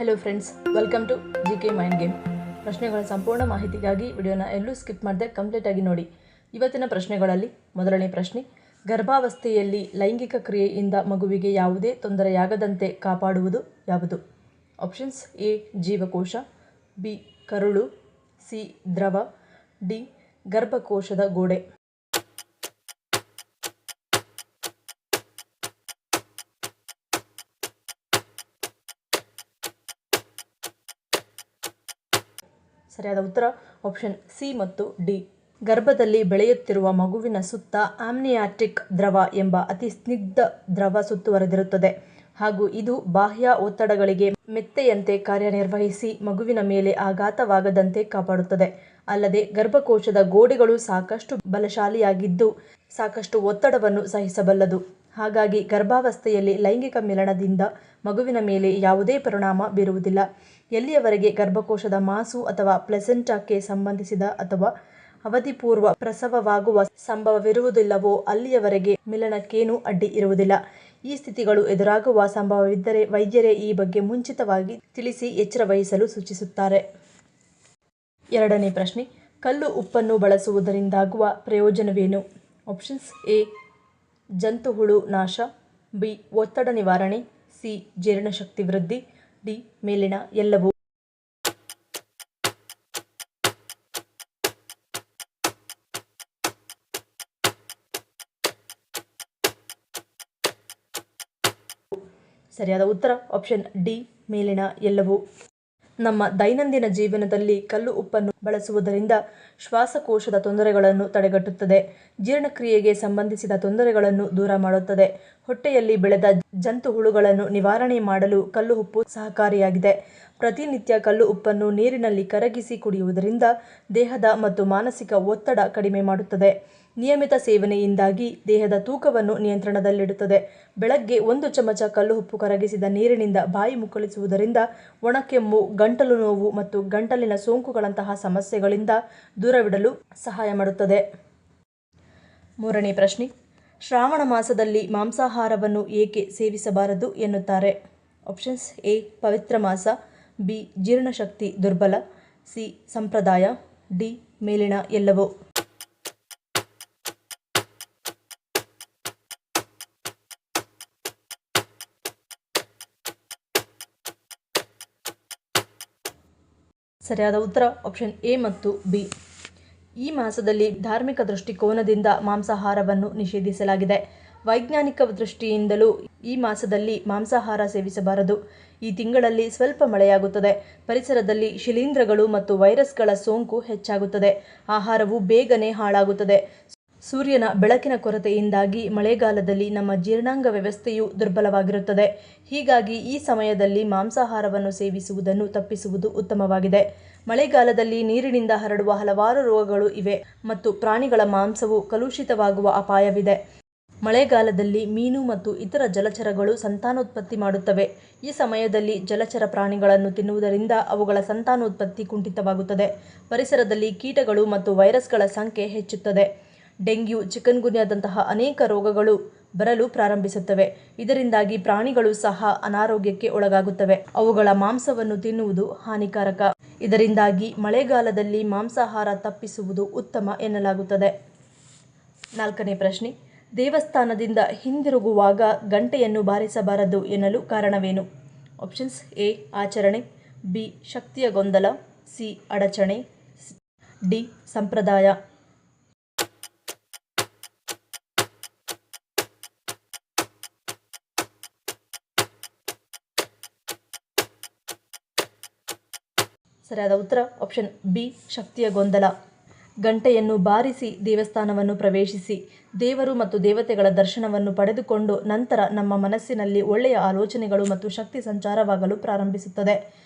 Hello friends, welcome to GK mind game. ಪ್ರಶ್ನೆಗಳ ಸಂಪೂರ್ಣ ಮಾಹಿತಿಗಾಗಿ ವಿಡಿಯೋನ ಎಲ್ಲೂ ಸ್ಕಿಪ್ ಮಾಡದೆ ಕಂಪ್ಲೀಟಾಗಿ ನೋಡಿ. ಇವತ್ತಿನ ಪ್ರಶ್ನೆಗಳಲ್ಲಿ ಮೊದಲನೇ ಪ್ರಶ್ನೆ, ಗರ್ಭಾವಸ್ಥೆಯಲ್ಲಿ ಲೈಂಗಿಕ ಕ್ರಿಯೆಯಿಂದ ಮಗುವಿಗೆ ಯಾವುದೇ ತೊಂದರೆಯಾಗದಂತೆ ಕಾಪಾಡುವುದು ಯಾವುದು? ಆಪ್ಷನ್ಸ್: ಎ ಜೀವಕೋಶ, ಬಿ ಕರುಳು, ಸಿ ದ್ರವ, ಡಿ ಗರ್ಭಕೋಶದ ಗೋಡೆ. ಸರಿಯಾದ ಉತ್ತರ ಆಪ್ಷನ್ ಸಿ ಮತ್ತು ಡಿ. ಗರ್ಭದಲ್ಲಿ ಬೆಳೆಯುತ್ತಿರುವ ಮಗುವಿನ ಸುತ್ತ ಆಮ್ನಿಯಾಟಿಕ್ ದ್ರವ ಎಂಬ ಅತಿ ಸ್ನಿಗ್ಧ ದ್ರವ ಸುತ್ತುವರೆದಿರುತ್ತದೆ ಹಾಗೂ ಇದು ಬಾಹ್ಯ ಒತ್ತಡಗಳಿಗೆ ಮೆತ್ತೆಯಂತೆ ಕಾರ್ಯನಿರ್ವಹಿಸಿ ಮಗುವಿನ ಮೇಲೆ ಆಘಾತವಾಗದಂತೆ ಕಾಪಾಡುತ್ತದೆ. ಅಲ್ಲದೆ ಗರ್ಭಕೋಶದ ಗೋಡೆಗಳು ಸಾಕಷ್ಟು ಬಲಶಾಲಿಯಾಗಿದ್ದು ಸಾಕಷ್ಟು ಒತ್ತಡವನ್ನು ಸಹಿಸಬಲ್ಲದು. ಹಾಗಾಗಿ ಗರ್ಭಾವಸ್ಥೆಯಲ್ಲಿ ಲೈಂಗಿಕ ಮಿಲನದಿಂದ ಮಗುವಿನ ಮೇಲೆ ಯಾವುದೇ ಪರಿಣಾಮ ಬೀರುವುದಿಲ್ಲ. ಎಲ್ಲಿಯವರೆಗೆ ಗರ್ಭಕೋಶದ ಮಾಸು ಅಥವಾ ಪ್ಲೆಸೆಂಟಾಕ್ಕೆ ಸಂಬಂಧಿಸಿದ ಅಥವಾ ಅವಧಿಪೂರ್ವ ಪ್ರಸವವಾಗುವ ಸಂಭವವಿರುವುದಿಲ್ಲವೋ ಅಲ್ಲಿಯವರೆಗೆ ಮಿಲನಕ್ಕೇನೂ ಅಡ್ಡಿ ಇರುವುದಿಲ್ಲ. ಈ ಸ್ಥಿತಿಗಳು ಎದುರಾಗುವ ಸಂಭವವಿದ್ದರೆ ವೈದ್ಯರೇ ಈ ಬಗ್ಗೆ ಮುಂಚಿತವಾಗಿ ತಿಳಿಸಿ ಎಚ್ಚರ ವಹಿಸಲು ಸೂಚಿಸುತ್ತಾರೆ. ಎರಡನೇ ಪ್ರಶ್ನೆ, ಕಲ್ಲು ಉಪ್ಪನ್ನು ಬಳಸುವುದರಿಂದಾಗುವ ಪ್ರಯೋಜನವೇನು? ಆಪ್ಷನ್ಸ್: ಎ ಜಂತುಹುಳು ನಾಶ, ಬಿ ಒತ್ತಡ ನಿವಾರಣೆ, ಸಿ ಜೀರ್ಣಶಕ್ತಿ ವೃದ್ಧಿ, ಡಿ ಮೇಲಿನ ಎಲ್ಲವೂ. ಸರಿಯಾದ ಉತ್ತರ ಆಪ್ಷನ್ ಡಿ ಮೇಲಿನ ಎಲ್ಲವೂ. ನಮ್ಮ ದೈನಂದಿನ ಜೀವನದಲ್ಲಿ ಕಲ್ಲು ಉಪ್ಪನ್ನು ಬಳಸುವುದರಿಂದ ಶ್ವಾಸಕೋಶದ ತೊಂದರೆಗಳನ್ನು ತಡೆಗಟ್ಟುತ್ತದೆ, ಜೀರ್ಣಕ್ರಿಯೆಗೆ ಸಂಬಂಧಿಸಿದ ತೊಂದರೆಗಳನ್ನು ದೂರ ಮಾಡುತ್ತದೆ. ಹೊಟ್ಟೆಯಲ್ಲಿ ಬೆಳೆದ ಜಂತುಹುಳುಗಳನ್ನು ನಿವಾರಣೆ ಮಾಡಲು ಕಲ್ಲು ಉಪ್ಪು ಸಹಕಾರಿಯಾಗಿದೆ. ಪ್ರತಿನಿತ್ಯ ಕಲ್ಲು ಉಪ್ಪನ್ನು ನೀರಿನಲ್ಲಿ ಕರಗಿಸಿ ಕುಡಿಯುವುದರಿಂದ ದೇಹದ ಮತ್ತು ಮಾನಸಿಕ ಒತ್ತಡ ಕಡಿಮೆ ಮಾಡುತ್ತದೆ. ನಿಯಮಿತ ಸೇವನೆಯಿಂದಾಗಿ ದೇಹದ ತೂಕವನ್ನು ನಿಯಂತ್ರಣದಲ್ಲಿಡುತ್ತದೆ. ಬೆಳಗ್ಗೆ 1 ಚಮಚ ಕಲ್ಲು ಉಪ್ಪು ಕರಗಿಸಿದ ನೀರಿನಿಂದ ಬಾಯಿ ಮುಕ್ಕಳಿಸುವುದರಿಂದ ಒಣಕೆಮ್ಮು, ಗಂಟಲು ನೋವು ಮತ್ತು ಗಂಟಲಿನ ಸೋಂಕುಗಳಂತಹ ಸಮಸ್ಯೆಗಳಿಂದ ದೂರವಿಡಲು ಸಹಾಯ ಮಾಡುತ್ತದೆ. ಮೂರನೇ ಪ್ರಶ್ನೆ, ಶ್ರಾವಣ ಮಾಸದಲ್ಲಿ ಮಾಂಸಾಹಾರವನ್ನು ಏಕೆ ಸೇವಿಸಬಾರದು ಎನ್ನುತ್ತಾರೆ? ಆಪ್ಷನ್ಸ್: ಎ ಪವಿತ್ರ ಮಾಸ, ಬಿ ಜೀರ್ಣಶಕ್ತಿ ದುರ್ಬಲ, ಸಿ ಸಂಪ್ರದಾಯ, ಡಿ ಮೇಲಿನ ಎಲ್ಲವೂ. ಸರಿಯಾದ ಉತ್ತರ ಆಪ್ಷನ್ ಎ ಮತ್ತು ಬಿ. ಈ ಮಾಸದಲ್ಲಿ ಧಾರ್ಮಿಕ ದೃಷ್ಟಿಕೋನದಿಂದ ಮಾಂಸಾಹಾರವನ್ನು ನಿಷೇಧಿಸಲಾಗಿದೆ. ವೈಜ್ಞಾನಿಕ ದೃಷ್ಟಿಯಿಂದಲೂ ಈ ಮಾಸದಲ್ಲಿ ಮಾಂಸಾಹಾರ ಸೇವಿಸಬಾರದು. ಈ ತಿಂಗಳಲ್ಲಿ ಸ್ವಲ್ಪ ಮಳೆಯಾಗುತ್ತದೆ. ಪರಿಸರದಲ್ಲಿ ಶಿಲೀಂಧ್ರಗಳು ಮತ್ತು ವೈರಸ್ಗಳ ಸೋಂಕು ಹೆಚ್ಚಾಗುತ್ತದೆ. ಆಹಾರವು ಬೇಗನೆ ಹಾಳಾಗುತ್ತದೆ. ಸೂರ್ಯನ ಬೆಳಕಿನ ಕೊರತೆಯಿಂದಾಗಿ ಮಳೆಗಾಲದಲ್ಲಿ ನಮ್ಮ ಜೀರ್ಣಾಂಗ ವ್ಯವಸ್ಥೆಯು ದುರ್ಬಲವಾಗಿರುತ್ತದೆ. ಹೀಗಾಗಿ ಈ ಸಮಯದಲ್ಲಿ ಮಾಂಸಾಹಾರವನ್ನು ಸೇವಿಸುವುದನ್ನು ತಪ್ಪಿಸುವುದು ಉತ್ತಮವಾಗಿದೆ. ಮಳೆಗಾಲದಲ್ಲಿ ನೀರಿನಿಂದ ಹರಡುವ ಹಲವಾರು ರೋಗಗಳು ಇವೆ ಮತ್ತು ಪ್ರಾಣಿಗಳ ಮಾಂಸವು ಕಲುಷಿತವಾಗುವ ಅಪಾಯವಿದೆ. ಮಳೆಗಾಲದಲ್ಲಿ ಮೀನು ಮತ್ತು ಇತರ ಜಲಚರಗಳು ಸಂತಾನೋತ್ಪತ್ತಿ ಮಾಡುತ್ತವೆ. ಈ ಸಮಯದಲ್ಲಿ ಜಲಚರ ಪ್ರಾಣಿಗಳನ್ನು ತಿನ್ನುವುದರಿಂದ ಅವುಗಳ ಸಂತಾನೋತ್ಪತ್ತಿ ಕುಂಠಿತವಾಗುತ್ತದೆ. ಪರಿಸರದಲ್ಲಿ ಕೀಟಗಳು ಮತ್ತು ವೈರಸ್ಗಳ ಸಂಖ್ಯೆ ಹೆಚ್ಚುತ್ತದೆ. ಡೆಂಗ್ಯೂ, ಚಿಕನ್ಗುನ್ಯಾದಂತಹ ಅನೇಕ ರೋಗಗಳು ಬರಲು ಪ್ರಾರಂಭಿಸುತ್ತವೆ. ಇದರಿಂದಾಗಿ ಪ್ರಾಣಿಗಳು ಸಹ ಅನಾರೋಗ್ಯಕ್ಕೆ ಒಳಗಾಗುತ್ತವೆ. ಅವುಗಳ ಮಾಂಸವನ್ನು ತಿನ್ನುವುದು ಹಾನಿಕಾರಕ. ಇದರಿಂದಾಗಿ ಮಳೆಗಾಲದಲ್ಲಿ ಮಾಂಸಾಹಾರ ತಪ್ಪಿಸುವುದು ಉತ್ತಮ ಎನ್ನಲಾಗುತ್ತದೆ. ನಾಲ್ಕನೇ ಪ್ರಶ್ನೆ, ದೇವಸ್ಥಾನದಿಂದ ಹಿಂದಿರುಗುವಾಗ ಗಂಟೆಯನ್ನು ಬಾರಿಸಬಾರದು ಎನ್ನಲು ಕಾರಣವೇನು? ಆಪ್ಷನ್ಸ್: ಎ ಆಚರಣೆ, ಬಿ ಶಕ್ತಿಯ ಗೊಂದಲ, ಸಿ ಅಡಚಣೆ, ಡಿ ಸಂಪ್ರದಾಯ. ಸರಿಯಾದ ಉತ್ತರ ಆಪ್ಷನ್ ಬಿ ಶಕ್ತಿಯ ಗೊಂದಲ. ಗಂಟೆಯನ್ನು ಬಾರಿಸಿ ದೇವಸ್ಥಾನವನ್ನು ಪ್ರವೇಶಿಸಿ ದೇವರು ಮತ್ತು ದೇವತೆಗಳ ದರ್ಶನವನ್ನು ಪಡೆದುಕೊಂಡು ನಂತರ ನಮ್ಮ ಮನಸ್ಸಿನಲ್ಲಿ ಒಳ್ಳೆಯ ಆಲೋಚನೆಗಳು ಮತ್ತು ಶಕ್ತಿ ಸಂಚಾರವಾಗಲು ಪ್ರಾರಂಭಿಸುತ್ತದೆ.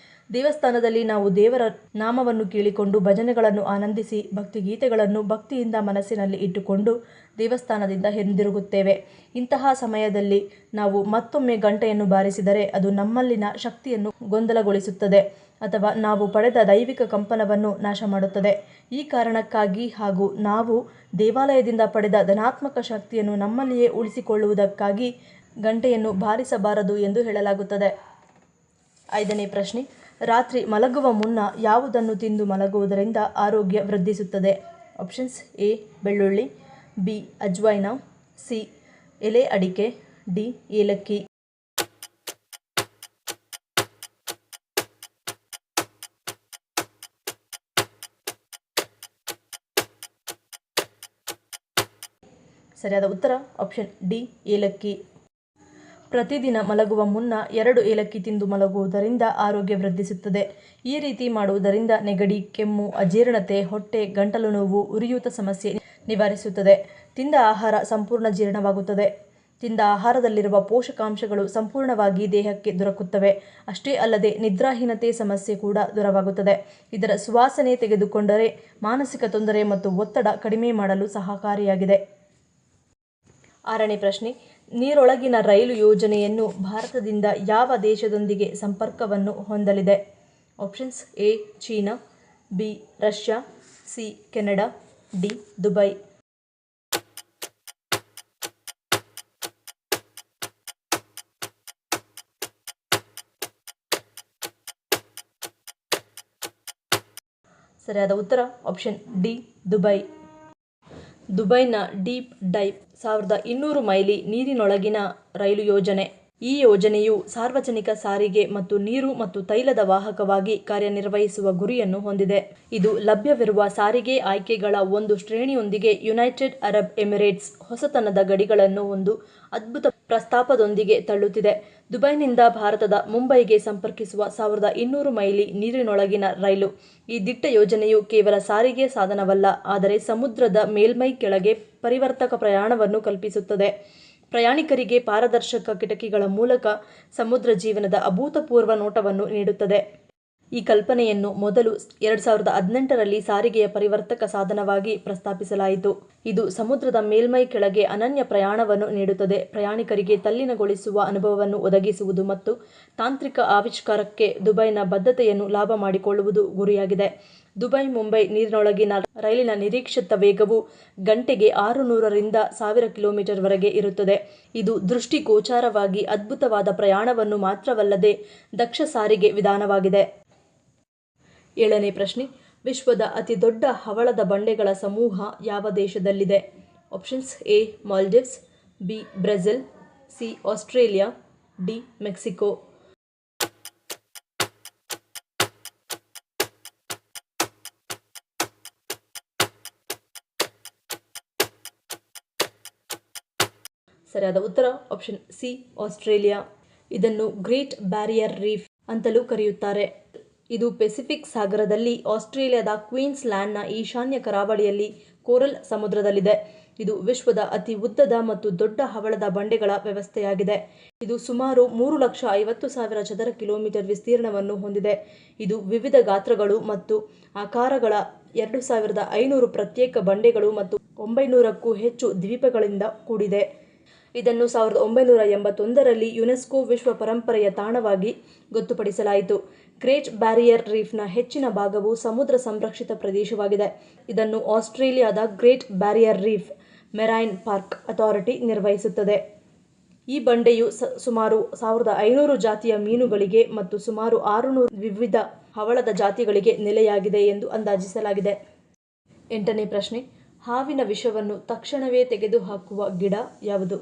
ದೇವಸ್ಥಾನದಲ್ಲಿ ನಾವು ದೇವರ ನಾಮವನ್ನು ಕೇಳಿಕೊಂಡು ಭಜನೆಗಳನ್ನು ಆನಂದಿಸಿ ಭಕ್ತಿಗೀತೆಗಳನ್ನು ಭಕ್ತಿಯಿಂದ ಮನಸ್ಸಿನಲ್ಲಿ ಇಟ್ಟುಕೊಂಡು ದೇವಸ್ಥಾನದಿಂದ ಹಿಂದಿರುಗುತ್ತೇವೆ. ಇಂತಹ ಸಮಯದಲ್ಲಿ ನಾವು ಮತ್ತೊಮ್ಮೆ ಗಂಟೆಯನ್ನು ಬಾರಿಸಿದರೆ ಅದು ನಮ್ಮಲ್ಲಿನ ಶಕ್ತಿಯನ್ನು ಗೊಂದಲಗೊಳಿಸುತ್ತದೆ ಅಥವಾ ನಾವು ಪಡೆದ ದೈವಿಕ ಕಂಪನವನ್ನು ನಾಶ ಮಾಡುತ್ತದೆ. ಈ ಕಾರಣಕ್ಕಾಗಿ ಹಾಗೂ ನಾವು ದೇವಾಲಯದಿಂದ ಪಡೆದ ಧನಾತ್ಮಕ ಶಕ್ತಿಯನ್ನು ನಮ್ಮಲ್ಲಿಯೇ ಉಳಿಸಿಕೊಳ್ಳುವುದಕ್ಕಾಗಿ ಗಂಟೆಯನ್ನು ಬಾರಿಸಬಾರದು ಎಂದು ಹೇಳಲಾಗುತ್ತದೆ. 5ನೇ ಪ್ರಶ್ನೆ, ರಾತ್ರಿ ಮಲಗುವ ಮುನ್ನ ಯಾವುದನ್ನು ತಿಂದು ಮಲಗುವುದರಿಂದ ಆರೋಗ್ಯ ವೃದ್ಧಿಸುತ್ತದೆ? ಆಪ್ಷನ್ಸ್: ಎ ಬೆಳ್ಳುಳ್ಳಿ, ಬಿ ಅಜ್ವೈನ, ಸಿ ಎಲೆ ಅಡಿಕೆ, ಡಿ ಏಲಕ್ಕಿ. ಸರಿಯಾದ ಉತ್ತರ ಆಪ್ಷನ್ ಡಿ ಏಲಕ್ಕಿ. ಪ್ರತಿದಿನ ಮಲಗುವ ಮುನ್ನ 2 ಏಲಕ್ಕಿ ತಿಂದು ಮಲಗುವುದರಿಂದ ಆರೋಗ್ಯ ವೃದ್ಧಿಸುತ್ತದೆ. ಈ ರೀತಿ ಮಾಡುವುದರಿಂದ ನೆಗಡಿ, ಕೆಮ್ಮು, ಅಜೀರ್ಣತೆ, ಹೊಟ್ಟೆ, ಗಂಟಲು ನೋವು, ಉರಿಯೂತ ಸಮಸ್ಯೆ ನಿವಾರಿಸುತ್ತದೆ. ತಿಂದ ಆಹಾರ ಸಂಪೂರ್ಣ ಜೀರ್ಣವಾಗುತ್ತದೆ. ತಿಂದ ಆಹಾರದಲ್ಲಿರುವ ಪೋಷಕಾಂಶಗಳು ಸಂಪೂರ್ಣವಾಗಿ ದೇಹಕ್ಕೆ ದೊರಕುತ್ತವೆ. ಅಷ್ಟೇ ಅಲ್ಲದೆ ನಿದ್ರಾಹೀನತೆ ಸಮಸ್ಯೆ ಕೂಡ ದೂರವಾಗುತ್ತದೆ. ಇದರ ಸುವಾಸನೆ ತೆಗೆದುಕೊಂಡರೆ ಮಾನಸಿಕ ತೊಂದರೆ ಮತ್ತು ಒತ್ತಡ ಕಡಿಮೆ ಮಾಡಲು ಸಹಕಾರಿಯಾಗಿದೆ. 6ನೇ ಪ್ರಶ್ನೆ, ನೀರೊಳಗಿನ ರೈಲು ಯೋಜನೆಯನ್ನು ಭಾರತದಿಂದ ಯಾವ ದೇಶದೊಂದಿಗೆ ಸಂಪರ್ಕವನ್ನು ಹೊಂದಲಿದೆ? Options: A China, B Russia, C Canada, D Dubai. ಸರಿಯಾದ ಉತ್ತರ ಆಪ್ಷನ್ ಡಿ ದುಬೈ. ದುಬೈನ ಡೀಪ್ ಡೈವ್ 1200 ಮೈಲಿ ನೀರಿನೊಳಗಿನ ರೈಲು ಯೋಜನೆ. ಈ ಯೋಜನೆಯು ಸಾರ್ವಜನಿಕ ಸಾರಿಗೆ ಮತ್ತು ನೀರು ಮತ್ತು ತೈಲದ ವಾಹಕವಾಗಿ ಕಾರ್ಯನಿರ್ವಹಿಸುವ ಗುರಿಯನ್ನು ಹೊಂದಿದೆ. ಇದು ಲಭ್ಯವಿರುವ ಸಾರಿಗೆ ಆಯ್ಕೆಗಳ ಒಂದು ಶ್ರೇಣಿಯೊಂದಿಗೆ ಯುನೈಟೆಡ್ ಅರಬ್ ಎಮಿರೇಟ್ಸ್ ಹೊಸತನದ ಗಡಿಗಳನ್ನು ಒಂದು ಅದ್ಭುತ ಪ್ರಸ್ತಾಪದೊಂದಿಗೆ ತಳ್ಳುತ್ತಿದೆ. ದುಬೈನಿಂದ ಭಾರತದ ಮುಂಬೈಗೆ ಸಂಪರ್ಕಿಸುವ 1200 ಮೈಲಿ ನೀರಿನೊಳಗಿನ ರೈಲು. ಈ ದಿಟ್ಟ ಯೋಜನೆಯು ಕೇವಲ ಸಾರಿಗೆ ಸಾಧನವಲ್ಲ, ಆದರೆ ಸಮುದ್ರದ ಮೇಲ್ಮೈ ಕೆಳಗೆ ಪರಿವರ್ತಕ ಪ್ರಯಾಣವನ್ನು ಕಲ್ಪಿಸುತ್ತದೆ. ಪ್ರಯಾಣಿಕರಿಗೆ ಪಾರದರ್ಶಕ ಕಿಟಕಿಗಳ ಮೂಲಕ ಸಮುದ್ರ ಜೀವನದ ಅಭೂತಪೂರ್ವ ನೋಟವನ್ನು ನೀಡುತ್ತದೆ. ಈ ಕಲ್ಪನೆಯನ್ನು ಮೊದಲು 2018ರಲ್ಲಿ ಸಾರಿಗೆಯ ಪರಿವರ್ತಕ ಸಾಧನವಾಗಿ ಪ್ರಸ್ತಾಪಿಸಲಾಯಿತು. ಇದು ಸಮುದ್ರದ ಮೇಲ್ಮೈ ಕೆಳಗೆ ಅನನ್ಯ ಪ್ರಯಾಣವನ್ನು ನೀಡುತ್ತದೆ, ಪ್ರಯಾಣಿಕರಿಗೆ ತಲ್ಲೀನಗೊಳಿಸುವ ಅನುಭವವನ್ನು ಒದಗಿಸುವುದು ಮತ್ತು ತಾಂತ್ರಿಕ ಆವಿಷ್ಕಾರಕ್ಕೆ ದುಬೈನ ಬದ್ಧತೆಯನ್ನು ಲಾಭ ಮಾಡಿಕೊಳ್ಳುವುದು ಗುರಿಯಾಗಿದೆ. ದುಬೈ ಮುಂಬೈ ನೀರಿನೊಳಗಿನ ರೈಲಿನ ನಿರೀಕ್ಷಿತ ವೇಗವು ಗಂಟೆಗೆ 600ರಿಂದ 1000 ಕಿಲೋಮೀಟರ್ವರೆಗೆ ಇರುತ್ತದೆ. ಇದು ದೃಷ್ಟಿಗೋಚರವಾಗಿ ಅದ್ಭುತವಾದ ಪ್ರಯಾಣವನ್ನು ಮಾತ್ರವಲ್ಲದೆ ದಕ್ಷ ಸಾರಿಗೆ ವಿಧಾನವಾಗಿದೆ. 7ನೇ ಪ್ರಶ್ನೆ, ವಿಶ್ವದ ಅತಿದೊಡ್ಡ ಹವಳದ ಬಂಡೆಗಳ ಸಮೂಹ ಯಾವ ದೇಶದಲ್ಲಿದೆ? Options: A Maldives, B Brazil, C Australia, D Mexico. ಸರಿಯಾದ ಉತ್ತರ ಆಪ್ಷನ್ ಸಿ ಆಸ್ಟ್ರೇಲಿಯಾ. ಇದನ್ನು ಗ್ರೇಟ್ ಬ್ಯಾರಿಯರ್ ರೀಫ್ ಅಂತಲೂ ಕರೆಯುತ್ತಾರೆ. ಇದು ಪೆಸಿಫಿಕ್ ಸಾಗರದಲ್ಲಿ ಆಸ್ಟ್ರೇಲಿಯಾದ ಕ್ವೀನ್ಸ್ ಲ್ಯಾಂಡ್ನ ಈಶಾನ್ಯ ಕರಾವಳಿಯಲ್ಲಿ ಕೋರಲ್ ಸಮುದ್ರದಲ್ಲಿದೆ. ಇದು ವಿಶ್ವದ ಅತಿ ಉದ್ದದ ಮತ್ತು ದೊಡ್ಡ ಹವಳದ ಬಂಡೆಗಳ ವ್ಯವಸ್ಥೆಯಾಗಿದೆ. ಇದು ಸುಮಾರು 3,50,000 ಚದರ ಕಿಲೋಮೀಟರ್ ವಿಸ್ತೀರ್ಣವನ್ನು ಹೊಂದಿದೆ. ಇದು ವಿವಿಧ ಗಾತ್ರಗಳು ಮತ್ತು ಆಕಾರಗಳ 2,500 ಪ್ರತ್ಯೇಕ ಬಂಡೆಗಳು ಮತ್ತು 900ಕ್ಕೂ ಹೆಚ್ಚು ದ್ವೀಪಗಳಿಂದ ಕೂಡಿದೆ. ಇದನ್ನು 1981ರಲ್ಲಿ ಯುನೆಸ್ಕೋ ವಿಶ್ವ ಪರಂಪರೆಯ ತಾಣವಾಗಿ ಗೊತ್ತುಪಡಿಸಲಾಯಿತು. ಗ್ರೇಟ್ ಬ್ಯಾರಿಯರ್ ರೀಫ್ನ ಹೆಚ್ಚಿನ ಭಾಗವು ಸಮುದ್ರ ಸಂರಕ್ಷಿತ ಪ್ರದೇಶವಾಗಿದೆ. ಇದನ್ನು ಆಸ್ಟ್ರೇಲಿಯಾದ great Barrier reef marine park authority ನಿರ್ವಹಿಸುತ್ತದೆ. ಈ ಬಂಡೆಯು ಸುಮಾರು 1,500 ಜಾತಿಯ ಮೀನುಗಳಿಗೆ ಮತ್ತು ಸುಮಾರು 600 ವಿವಿಧ ಹವಳದ ಜಾತಿಗಳಿಗೆ ನೆಲೆಯಾಗಿದೆ ಎಂದು ಅಂದಾಜಿಸಲಾಗಿದೆ. 8ನೇ ಪ್ರಶ್ನೆ, ಹಾವಿನ ವಿಷವನ್ನು ತಕ್ಷಣವೇ ತೆಗೆದುಹಾಕುವ ಗಿಡ ಯಾವುದು?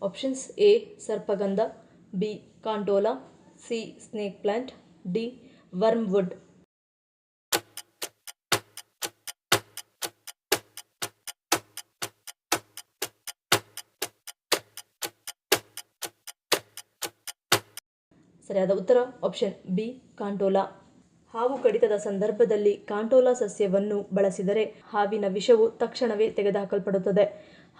ಆಪ್ಷನ್ಸ್: ಎ ಸರ್ಪಗಂಧ, ಬಿ ಕಾಂಟೋಲಾ, C snake plant, D wormwood. ಸರಿಯಾದ ಉತ್ತರ ಆಪ್ಷನ್ ಬಿ ಕಾಂಟೋಲಾ. ಹಾವು ಕಡಿತದ ಸಂದರ್ಭದಲ್ಲಿ ಕಾಂಟೋಲಾ ಸಸ್ಯವನ್ನು ಬಳಸಿದರೆ ಹಾವಿನ ವಿಷವು ತಕ್ಷಣವೇ ತೆಗೆದುಹಾಕಲ್ಪಡುತ್ತದೆ.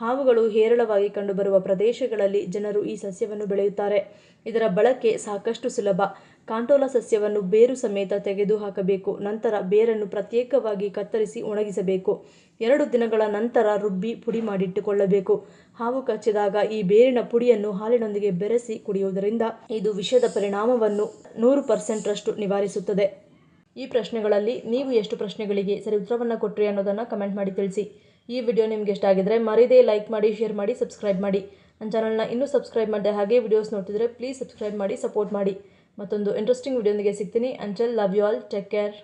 ಹಾವುಗಳು ಹೇರಳವಾಗಿ ಕಂಡುಬರುವ ಪ್ರದೇಶಗಳಲ್ಲಿ ಜನರು ಈ ಸಸ್ಯವನ್ನು ಬೆಳೆಯುತ್ತಾರೆ. ಇದರ ಬಳಕೆ ಸಾಕಷ್ಟು ಸುಲಭ. ಕಾಂಟೋಲಾ ಸಸ್ಯವನ್ನು ಬೇರು ಸಮೇತ ತೆಗೆದುಹಾಕಬೇಕು. ನಂತರ ಬೇರನ್ನು ಪ್ರತ್ಯೇಕವಾಗಿ ಕತ್ತರಿಸಿ ಒಣಗಿಸಬೇಕು. 2 ದಿನಗಳ ನಂತರ ರುಬ್ಬಿ ಪುಡಿ ಮಾಡಿಟ್ಟುಕೊಳ್ಳಬೇಕು. ಹಾವು ಕಚ್ಚಿದಾಗ ಈ ಬೇರಿನ ಪುಡಿಯನ್ನು ಹಾಲಿನೊಂದಿಗೆ ಬೆರೆಸಿ ಕುಡಿಯುವುದರಿಂದ ಇದು ವಿಷದ ಪರಿಣಾಮವನ್ನು 100% ನಿವಾರಿಸುತ್ತದೆ. ಈ ಪ್ರಶ್ನೆಗಳಲ್ಲಿ ನೀವು ಎಷ್ಟು ಪ್ರಶ್ನೆಗಳಿಗೆ ಸರಿ ಉತ್ತರವನ್ನು ಕೊಟ್ಟರಿ ಅನ್ನೋದನ್ನು ಕಮೆಂಟ್ ಮಾಡಿ ತಿಳಿಸಿ. ಈ ವಿಡಿಯೋ ನಿಮಗೆ ಇಷ್ಟ ಆಗಿದ್ರೆ ಮರೀದೇ ಲೈಕ್ ಮಾಡಿ, ಶೇರ್ ಮಾಡಿ, ಸಬ್ಸ್ಕ್ರೈಬ್ ಮಾಡಿ. ನನ್ನ ಚಾನಲ್ನ ಇನ್ನೂ ಸಬ್ಸ್ಕ್ರೈಬ್ ಮಾಡದೆ ಹಾಗೆ ವಿಡಿಯೋಸ್ ನೋಡ್ತಿದ್ರೆ ಪ್ಲೀಸ್ ಸಬ್ಸ್ಕ್ರೈಬ್ ಮಾಡಿ, ಸಪೋರ್ಟ್ ಮಾಡಿ. ಮತ್ತೊಂದು ಇಂಟ್ರೆಸ್ಟಿಂಗ್ ವಿಡಿಯೋದೊಂದಿಗೆ ಸಿಗ್ತೀನಿ. Until love you all, take care.